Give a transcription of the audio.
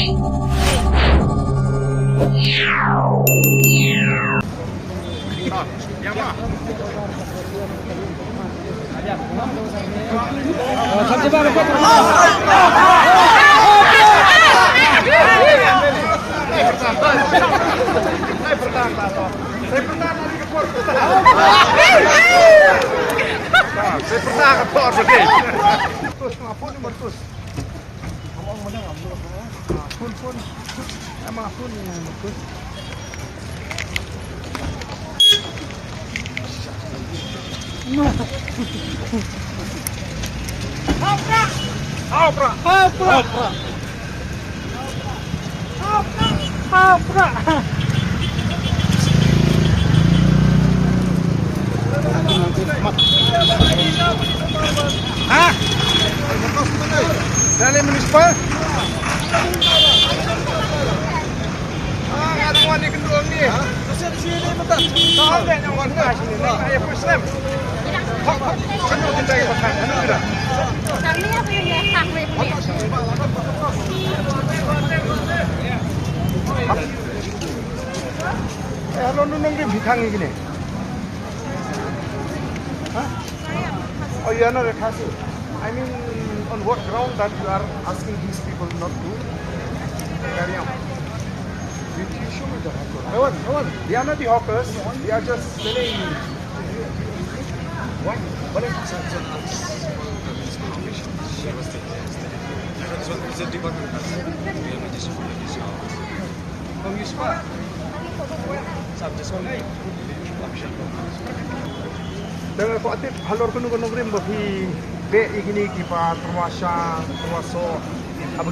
Saya pernah ke Port Oke. Terus ngapun ni terus. Awak mana ngambil apa? Pun. Ama pun ni terus. Hah? Dari municipal? Ada orang di kendung ni. Masih di sini betul. Tahu tak yang orang kat sini? Ayah Muslim. Kena kita makan. Kena tidak? Kami apa yang dia hak mereka? Kalau nunung dia bintang ini. Hah? Oh, you are not a castle. I mean, on what ground that you are asking these people not to carry on? Did you show me the hawker? No one. They are not the hawkers. They are just selling. What? What is Dengan kau atit halor kuno rim bagi be igini kipa termasuk apa